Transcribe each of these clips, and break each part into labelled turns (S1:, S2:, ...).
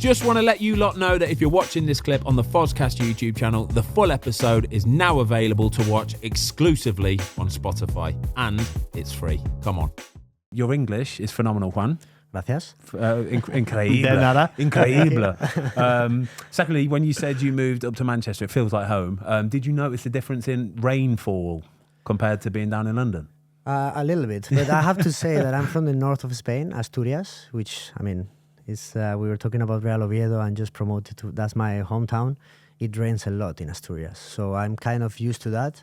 S1: Just want to let you lot know that if you're watching this clip on the Fozcast YouTube channel, the full episode is now available to watch exclusively on Spotify, and it's free. Come on. Your English is phenomenal, Juan.
S2: Gracias.
S1: Increíble.
S2: De nada.
S1: Increíble. Secondly, when you said you moved up to Manchester, it feels like home. Did you notice the difference in rainfall compared to being down in London?
S2: A little bit, but I have to say that I'm from the north of Spain, Asturias, which, I mean, is we were talking about Real Oviedo and just promoted to, that's my hometown. It rains a lot in Asturias, so I'm kind of used to that.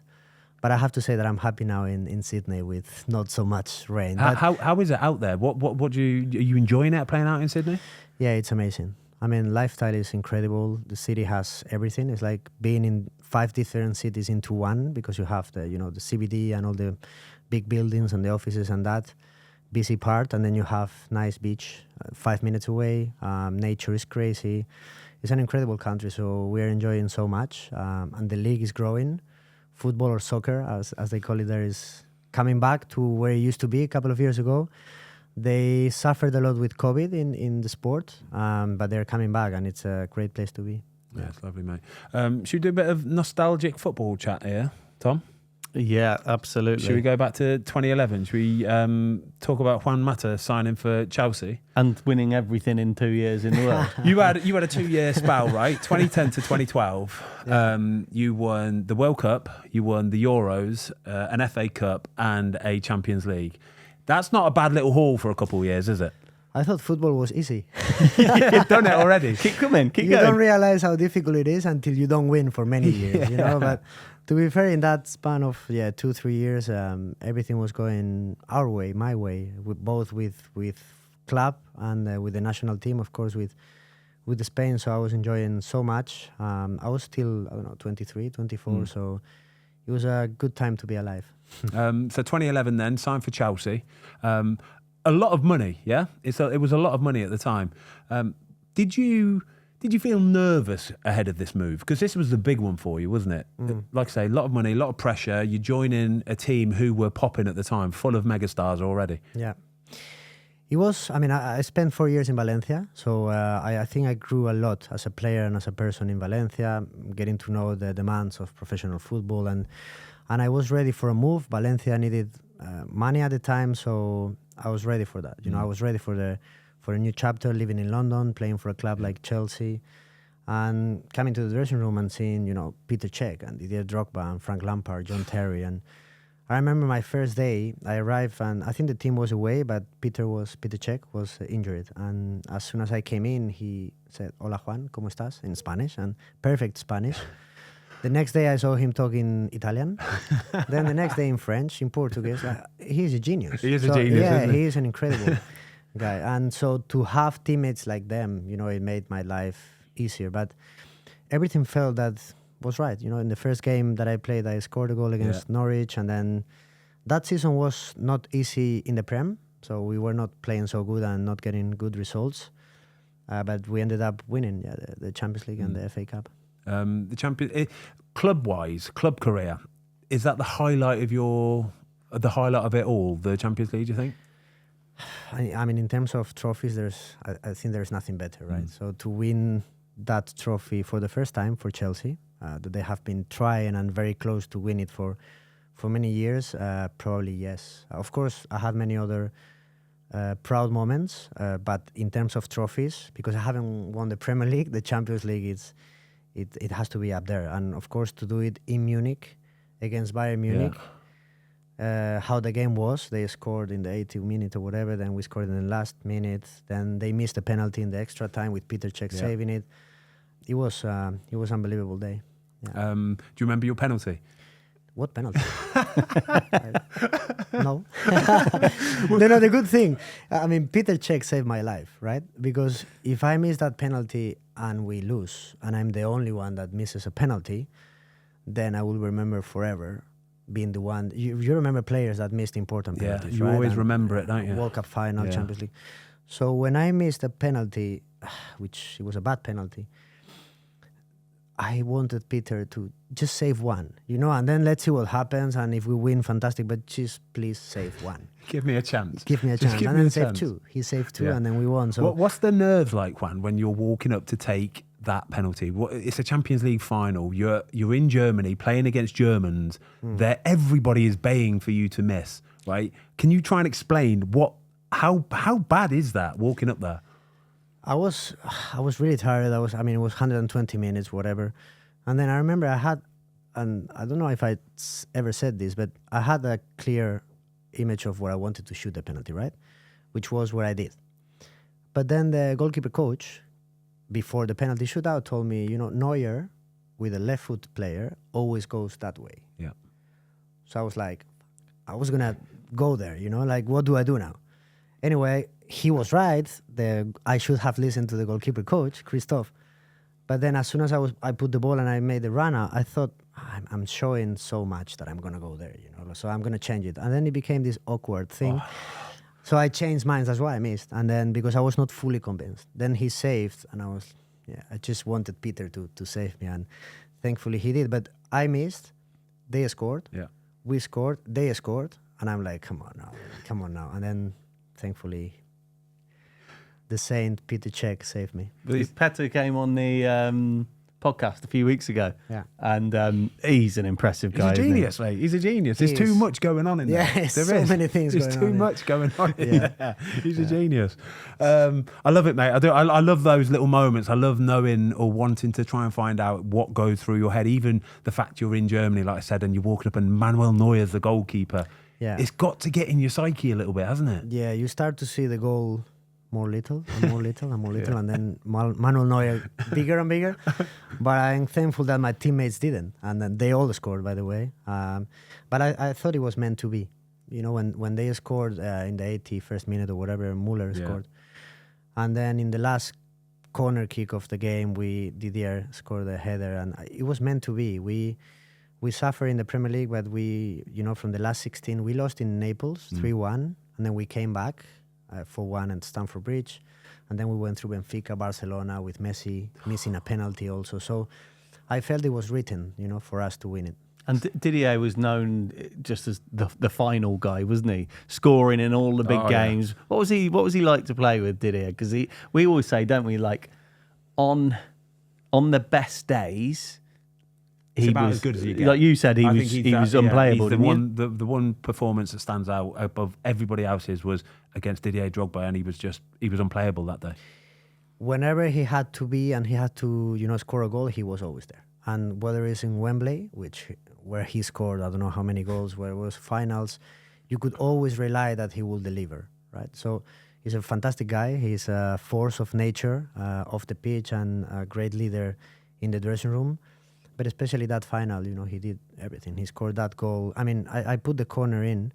S2: But I have to say that I'm happy now in Sydney with not so much rain.
S1: How is it out there? What are you enjoying it playing out in Sydney?
S2: Yeah, it's amazing. I mean, lifestyle is incredible. The city has everything. It's like being in 5 different cities into one, because you have the CBD and all the big buildings and the offices and that busy part, and then you have nice beach 5 minutes away. Nature is crazy. It's an incredible country, so we're enjoying so much, and the league is growing. Football or soccer, as they call it there, is coming back to where it used to be a couple of years ago. They suffered a lot with COVID in the sport, but they're coming back, and it's a great place to be.
S1: Yeah, it's lovely, mate. Should we do a bit of nostalgic football chat here, Tom?
S3: Yeah, absolutely.
S1: Should we go back to 2011? Should we talk about Juan Mata signing for Chelsea?
S3: And winning everything in 2 years in a row.
S1: You had a 2-year spell, right? 2010 to 2012. Yeah. You won the World Cup, you won the Euros, an FA Cup and a Champions League. That's not a bad little haul for a couple of years, is it?
S2: I thought football was easy.
S1: You've done it already.
S3: Keep coming, keep
S2: going. You don't realize how difficult it is until you don't win for many years, you know. But to be fair, in that span of 2-3 years, everything was going our way, my way, both with club and with the national team, of course, with Spain. So I was enjoying so much. I was still, I don't know, 23, 24. So it was a good time to be alive.
S1: So 2011 then, signed for Chelsea. A lot of money, yeah? It was a lot of money at the time. Did you feel nervous ahead of this move? Because this was the big one for you, wasn't it? Like I say, a lot of money, a lot of pressure. You join in a team who were popping at the time, full of megastars already.
S2: Yeah. It was, I mean, I spent 4 years in Valencia, so I think I grew a lot as a player and as a person in Valencia, getting to know the demands of professional football, and I was ready for a move. Valencia needed money at the time, so I was ready for that. You know, I was ready for a new chapter, living in London, playing for a club like Chelsea, and coming to the dressing room and seeing, Petr Cech and Didier Drogba and Frank Lampard, John Terry. And I remember my first day, I arrived and I think the team was away, but Petr Cech was injured. And as soon as I came in, he said, "Hola Juan, ¿cómo estás?" in Spanish, and perfect Spanish. The next day I saw him talking Italian. Then the next day in French, in Portuguese. He's a genius.
S1: He is a genius,
S2: yeah,
S1: isn't he?
S2: He is an incredible guy. And so to have teammates like them, it made my life easier. But everything felt that was right. In the first game that I played, I scored a goal against Norwich. And then that season was not easy in the Prem. So we were not playing so good and not getting good results. But we ended up winning the Champions League and the FA Cup.
S1: The champion, club-wise, club career, is that the highlight of it all? The Champions League, do you think?
S2: I mean, in terms of trophies, I think there's nothing better, right? So to win that trophy for the first time for Chelsea, that they have been trying and very close to win it for many years, probably yes. Of course, I had many other proud moments, but in terms of trophies, because I haven't won the Premier League, the Champions League it has to be up there. And of course, to do it in Munich against Bayern Munich, how the game was, they scored in the 80th minute or whatever, then we scored in the last minute, then they missed a penalty in the extra time with Petr Cech saving it. It was unbelievable day. Yeah.
S1: Do you remember your penalty?
S2: What penalty? No. No, the good thing, I mean, Petr Cech saved my life, right? Because if I miss that penalty and we lose, and I'm the only one that misses a penalty, then I will remember forever being the one. You remember players that missed important penalties,
S1: you
S2: right?
S1: always remember it, don't you?
S2: World Cup final, Champions League. So when I missed a penalty, which it was a bad penalty, I wanted Peter to just save one, and then let's see what happens. And if we win, fantastic. But just please save one.
S1: Give me a chance.
S2: Give me a
S1: Just
S2: chance.
S1: give
S2: And
S1: me
S2: then
S1: a
S2: save
S1: chance.
S2: two. He saved two,
S1: Yeah.
S2: and then we won. So
S1: What's the nerves like, Juan, when you're walking up to take that penalty? It's a Champions League final. You're in Germany playing against Germans. There, everybody is baying for you to miss. Right? Can you try and explain how bad is that walking up there?
S2: I was really tired. It was 120 minutes, whatever. And then I remember and I don't know if I ever said this, but I had a clear image of where I wanted to shoot the penalty, right? Which was where I did. But then the goalkeeper coach, before the penalty shootout, told me, Neuer with a left foot player always goes that way.
S1: Yeah.
S2: So I was like, I was going to go there, like, what do I do now? Anyway, he was right. I should have listened to the goalkeeper coach, Christoph. But then as soon as I put the ball and I made the runner, I thought, I'm showing so much that I'm going to go there, so I'm going to change it. And then it became this awkward thing. So I changed minds. That's why I missed. And then because I was not fully convinced, then he saved. And I just wanted Peter to save me. And thankfully he did. But I missed. They scored.
S1: Yeah.
S2: We scored. They scored. And I'm like, come on now. And then thankfully the Saint Petr Cech saved me.
S3: Petr came on the podcast a few weeks ago.
S2: Yeah.
S3: And he's an impressive guy.
S1: He's a genius, mate. He's a genius. There's too much going on in there.
S2: Yeah,
S1: There
S2: so
S1: is.
S2: many things
S1: There's
S2: going
S1: too
S2: on, yeah.
S1: much going on in there. He's a genius. I love it, mate. I do. I love those little moments. I love knowing or wanting to try and find out what goes through your head. Even the fact you're in Germany, like I said, and you're walking up and Manuel Neuer's the goalkeeper.
S2: Yeah.
S1: It's got to get in your psyche a little bit, hasn't it?
S2: Yeah, you start to see the goal more little and more little and more little, and then Manuel Neuer bigger and bigger. But I'm thankful that my teammates didn't, and then they all scored, by the way. But I thought it was meant to be. When they scored in the 81st minute or whatever, Müller scored. And then in the last corner kick of the game, Didier scored a header, and it was meant to be. We suffer in the Premier League, but from the last 16, we lost in Naples 3-1, and then we came back 4-1 at Stamford Bridge, and then we went through Benfica, Barcelona with Messi missing a penalty also. So I felt it was written, for us to win it.
S3: And Didier was known just as the final guy, wasn't he? Scoring in all the big games. Yeah. What was he like to play with, Didier? Because we always say, don't we, like on the best days.
S1: It's about as good as you get.
S3: Like you said, he was unplayable.
S1: He's the one performance that stands out above everybody else's was against Didier Drogba, and he was unplayable that day.
S2: Whenever he had to be and he had to score a goal, he was always there. And whether it's in Wembley, where he scored I don't know how many goals, where it was finals, you could always rely that he will deliver, right? So he's a fantastic guy. He's a force of nature off the pitch and a great leader in the dressing room. But especially that final, he did everything. He scored that goal. I mean, I put the corner in,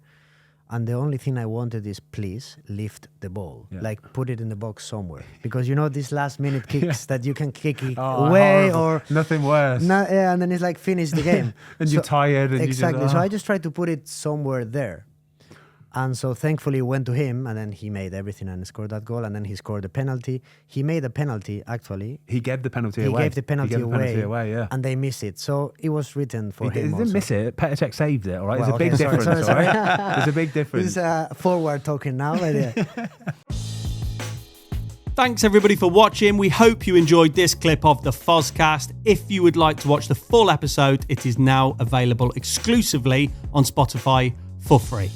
S2: and the only thing I wanted is please lift the ball. Yeah. Like put it in the box somewhere. Because these last minute kicks that you can kick it away
S1: horrible.
S2: or...
S1: Nothing worse.
S2: And then it's like finish the game.
S1: And you're tired. And
S2: exactly. So I just tried to put it somewhere there. And so thankfully it went to him, and then he made everything and scored that goal, and then he scored the penalty. He made a penalty, actually.
S1: He gave the penalty away.
S2: He gave the penalty away,
S1: yeah.
S2: And they missed it. So it was written for him.
S1: He didn't
S2: also.
S1: miss it. Petr Cech saved it, all right?
S2: Well,
S1: There's a big difference,
S2: sorry.
S1: all right? There's a big difference.
S2: This is forward talking now. But yeah.
S4: Thanks everybody for watching. We hope you enjoyed this clip of the Fozcast. If you would like to watch the full episode, it is now available exclusively on Spotify for free.